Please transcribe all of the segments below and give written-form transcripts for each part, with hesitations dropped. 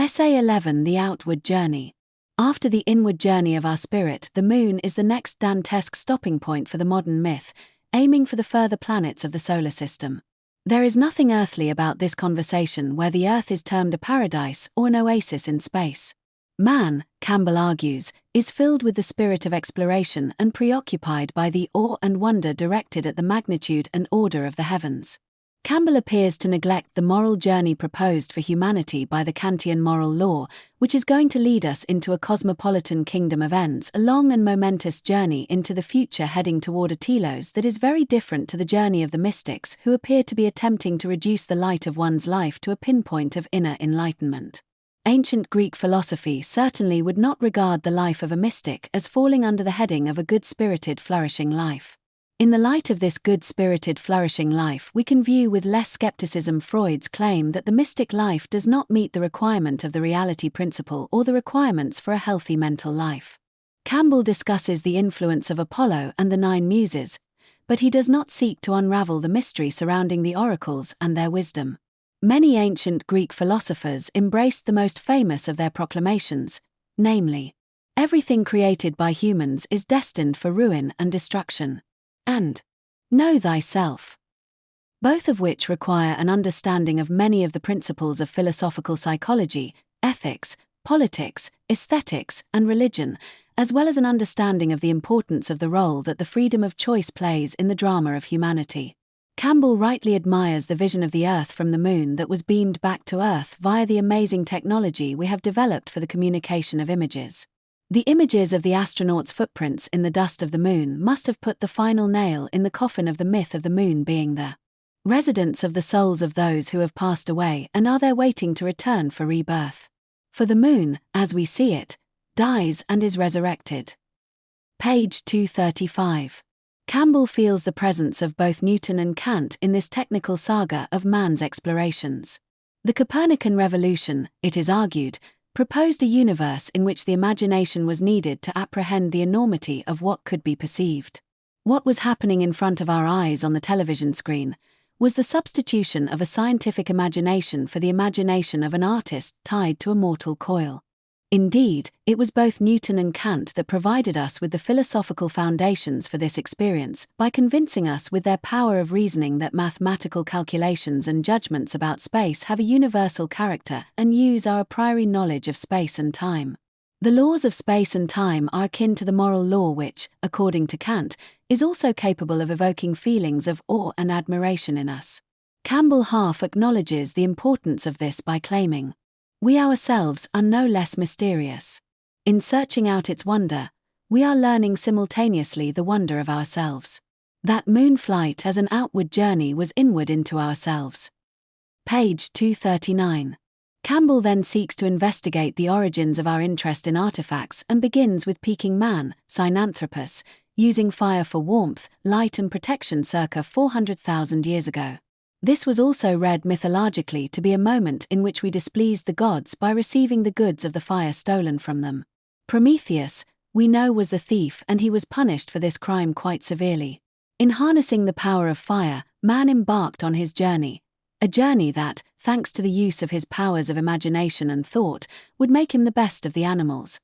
Essay 11 The Outward Journey. After the inward journey of our spirit, the moon is the next Dantesque stopping point for the modern myth, aiming for the further planets of the solar system. There is nothing earthly about this conversation where the Earth is termed a paradise or an oasis in space. Man, Campbell argues, is filled with the spirit of exploration and preoccupied by the awe and wonder directed at the magnitude and order of the heavens. Campbell appears to neglect the moral journey proposed for humanity by the Kantian moral law, which is going to lead us into a cosmopolitan kingdom of ends, a long and momentous journey into the future heading toward a telos that is very different to the journey of the mystics, who appear to be attempting to reduce the light of one's life to a pinpoint of inner enlightenment. Ancient Greek philosophy certainly would not regard the life of a mystic as falling under the heading of a good-spirited, flourishing life. In the light of this good-spirited, flourishing life, we can view with less skepticism Freud's claim that the mystic life does not meet the requirement of the reality principle or the requirements for a healthy mental life. Campbell discusses the influence of Apollo and the 9 muses, but he does not seek to unravel the mystery surrounding the oracles and their wisdom. Many ancient Greek philosophers embraced the most famous of their proclamations, namely, everything created by humans is destined for ruin and destruction, and know thyself, both of which require an understanding of many of the principles of philosophical psychology, ethics, politics, aesthetics, and religion, as well as an understanding of the importance of the role that the freedom of choice plays in the drama of humanity. Campbell rightly admires the vision of the Earth from the moon that was beamed back to Earth via the amazing technology we have developed for the communication of images. The images of the astronauts' footprints in the dust of the moon must have put the final nail in the coffin of the myth of the moon being the residence of the souls of those who have passed away and are there waiting to return for rebirth. For the moon, as we see it, dies and is resurrected. Page 235. Campbell feels the presence of both Newton and Kant in this technical saga of man's explorations. The Copernican revolution, it is argued, proposed a universe in which the imagination was needed to apprehend the enormity of what could be perceived. What was happening in front of our eyes on the television screen was the substitution of a scientific imagination for the imagination of an artist tied to a mortal coil. Indeed, it was both Newton and Kant that provided us with the philosophical foundations for this experience by convincing us with their power of reasoning that mathematical calculations and judgments about space have a universal character and use our a priori knowledge of space and time. The laws of space and time are akin to the moral law which, according to Kant, is also capable of evoking feelings of awe and admiration in us. Campbell half acknowledges the importance of this by claiming, we ourselves are no less mysterious. In searching out its wonder, we are learning simultaneously the wonder of ourselves. That moon flight as an outward journey was inward into ourselves. Page 239. Campbell then seeks to investigate the origins of our interest in artifacts and begins with Peking Man, Sinanthropus, using fire for warmth, light and protection circa 400,000 years ago. This was also read mythologically to be a moment in which we displeased the gods by receiving the goods of the fire stolen from them. Prometheus, we know, was the thief and he was punished for this crime quite severely. In harnessing the power of fire, man embarked on his journey, a journey that, thanks to the use of his powers of imagination and thought, would make him the best of the animals.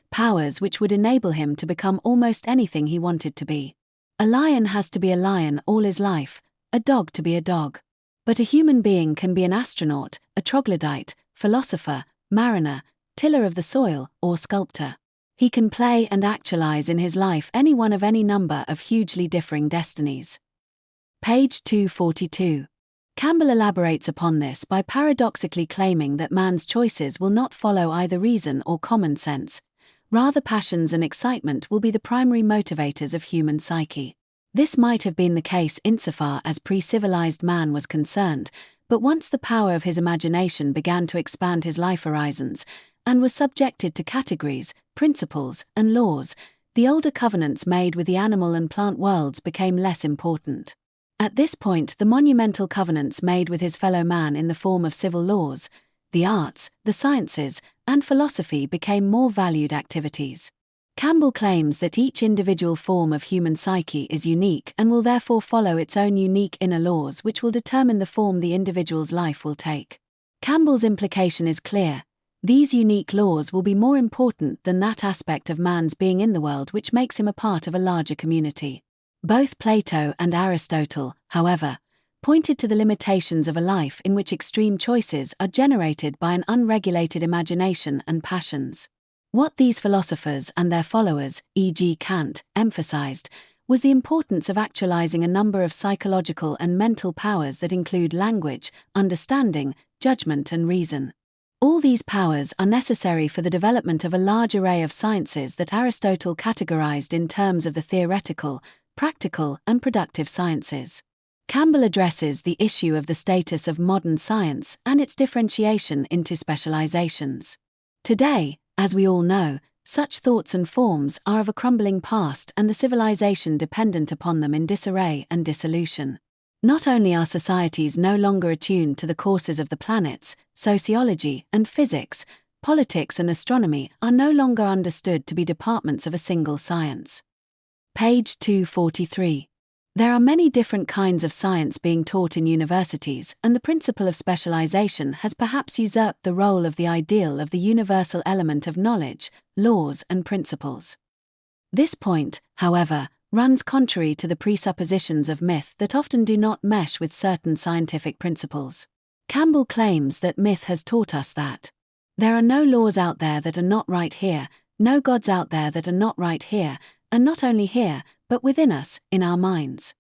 Powers which would enable him to become almost anything he wanted to be. A lion has to be a lion all his life, a dog to be a dog. But a human being can be an astronaut, a troglodyte, philosopher, mariner, tiller of the soil, or sculptor. He can play and actualize in his life any one of any number of hugely differing destinies. Page 242. Campbell elaborates upon this by paradoxically claiming that man's choices will not follow either reason or common sense. Rather, passions and excitement will be the primary motivators of human psyche. This might have been the case insofar as pre-civilized man was concerned, but once the power of his imagination began to expand his life horizons, and was subjected to categories, principles, and laws, the older covenants made with the animal and plant worlds became less important. At this point, the monumental covenants made with his fellow man in the form of civil laws, the arts, the sciences, and philosophy became more valued activities. Campbell claims that each individual form of human psyche is unique and will therefore follow its own unique inner laws which will determine the form the individual's life will take. Campbell's implication is clear. These unique laws will be more important than that aspect of man's being in the world which makes him a part of a larger community. Both Plato and Aristotle, however, pointed to the limitations of a life in which extreme choices are generated by an unregulated imagination and passions. What these philosophers and their followers, e.g. Kant, emphasized was the importance of actualizing a number of psychological and mental powers that include language, understanding, judgment and reason. All these powers are necessary for the development of a large array of sciences that Aristotle categorized in terms of the theoretical, practical and productive sciences. Campbell addresses the issue of the status of modern science and its differentiation into specializations. Today, as we all know, such thoughts and forms are of a crumbling past and the civilization dependent upon them in disarray and dissolution. Not only are societies no longer attuned to the courses of the planets, sociology and physics, politics and astronomy are no longer understood to be departments of a single science. Page 243. There are many different kinds of science being taught in universities, and the principle of specialization has perhaps usurped the role of the ideal of the universal element of knowledge, laws, and principles. This point, however, runs contrary to the presuppositions of myth that often do not mesh with certain scientific principles. Campbell claims that myth has taught us that there are no laws out there that are not right here, no gods out there that are not right here, and not only here, but within us, in our minds.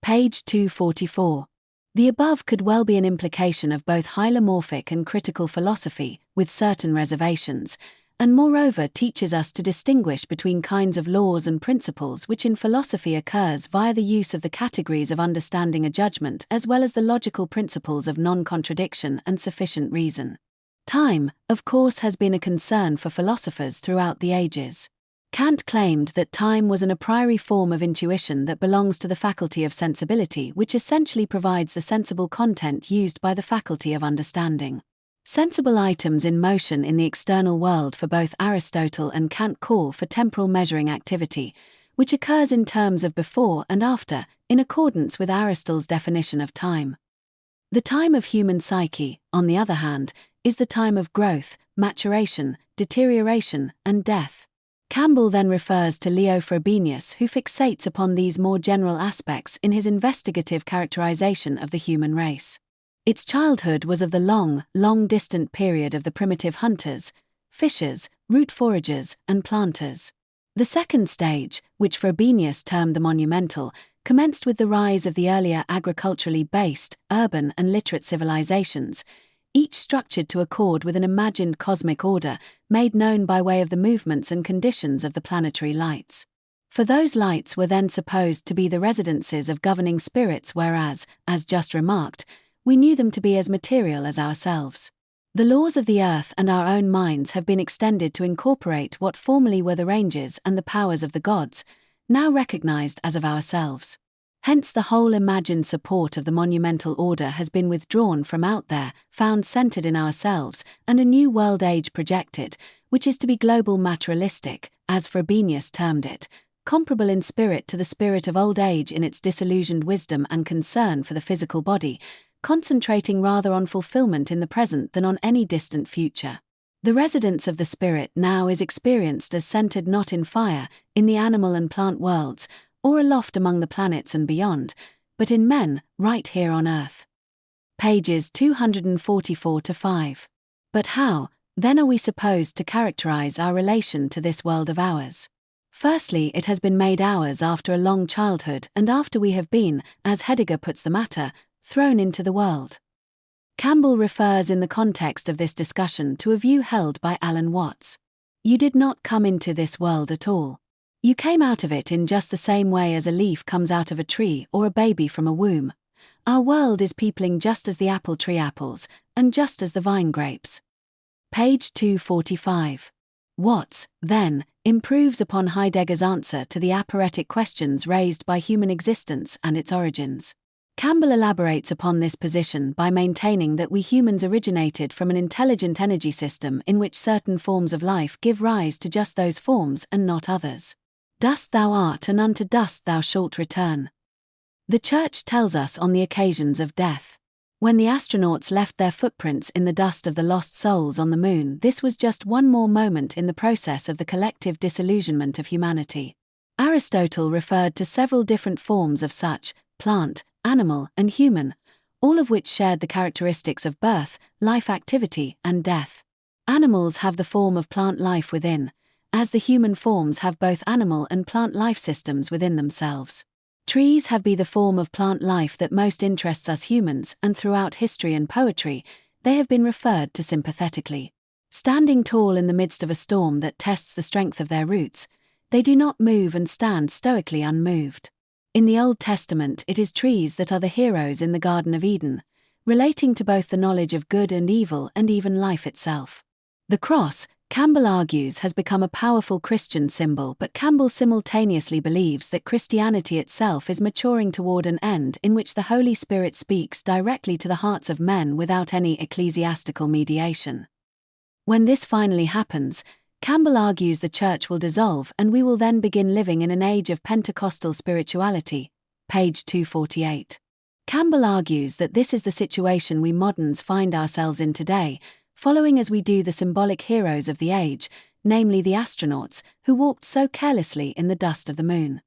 Page 244. The above could well be an implication of both hylomorphic and critical philosophy, with certain reservations, and moreover teaches us to distinguish between kinds of laws and principles which in philosophy occurs via the use of the categories of understanding a judgment as well as the logical principles of non-contradiction and sufficient reason. Time, of course, has been a concern for philosophers throughout the ages. Kant claimed that time was an a priori form of intuition that belongs to the faculty of sensibility, which essentially provides the sensible content used by the faculty of understanding. Sensible items in motion in the external world for both Aristotle and Kant call for temporal measuring activity, which occurs in terms of before and after, in accordance with Aristotle's definition of time. The time of human psyche, on the other hand, is the time of growth, maturation, deterioration, and death. Campbell then refers to Leo Frobenius, who fixates upon these more general aspects in his investigative characterization of the human race. Its childhood was of the long-distant period of the primitive hunters, fishers, root foragers, and planters. The second stage, which Frobenius termed the monumental, commenced with the rise of the earlier agriculturally based, urban and literate civilizations, each structured to accord with an imagined cosmic order made known by way of the movements and conditions of the planetary lights. For those lights were then supposed to be the residences of governing spirits, whereas, as just remarked, we knew them to be as material as ourselves. The laws of the earth and our own minds have been extended to incorporate what formerly were the ranges and the powers of the gods, now recognized as of ourselves. Hence the whole imagined support of the monumental order has been withdrawn from out there, found centered in ourselves, and a new world age projected, which is to be global materialistic, as Frobenius termed it, comparable in spirit to the spirit of old age in its disillusioned wisdom and concern for the physical body, concentrating rather on fulfillment in the present than on any distant future. The residence of the spirit now is experienced as centered not in fire, in the animal and plant worlds, or aloft among the planets and beyond, but in men, right here on earth. Pages 244-5. But how, then, are we supposed to characterize our relation to this world of ours? Firstly, it has been made ours after a long childhood and after we have been, as Heidegger puts the matter, thrown into the world. Campbell refers in the context of this discussion to a view held by Alan Watts. You did not come into this world at all. You came out of it in just the same way as a leaf comes out of a tree or a baby from a womb. Our world is peopling just as the apple tree apples, and just as the vine grapes. Page 245. Watts, then, improves upon Heidegger's answer to the aporetic questions raised by human existence and its origins. Campbell elaborates upon this position by maintaining that we humans originated from an intelligent energy system in which certain forms of life give rise to just those forms and not others. Dust thou art, and unto dust thou shalt return. The Church tells us on the occasions of death. When the astronauts left their footprints in the dust of the lost souls on the moon, this was just one more moment in the process of the collective disillusionment of humanity. Aristotle referred to several different forms of such, plant, animal, and human, all of which shared the characteristics of birth, life activity, and death. Animals have the form of plant life within, as the human forms have both animal and plant life systems within themselves. Trees have the form of plant life that most interests us humans, and throughout history and poetry, they have been referred to sympathetically. Standing tall in the midst of a storm that tests the strength of their roots, they do not move and stand stoically unmoved. In the Old Testament, it is trees that are the heroes in the Garden of Eden, relating to both the knowledge of good and evil and even life itself. The cross, Campbell argues, has become a powerful Christian symbol, but Campbell simultaneously believes that Christianity itself is maturing toward an end in which the Holy Spirit speaks directly to the hearts of men without any ecclesiastical mediation. When this finally happens, Campbell argues the church will dissolve and we will then begin living in an age of Pentecostal spirituality, page 248. Campbell argues that this is the situation we moderns find ourselves in today, following as we do the symbolic heroes of the age, namely the astronauts, who walked so carelessly in the dust of the moon.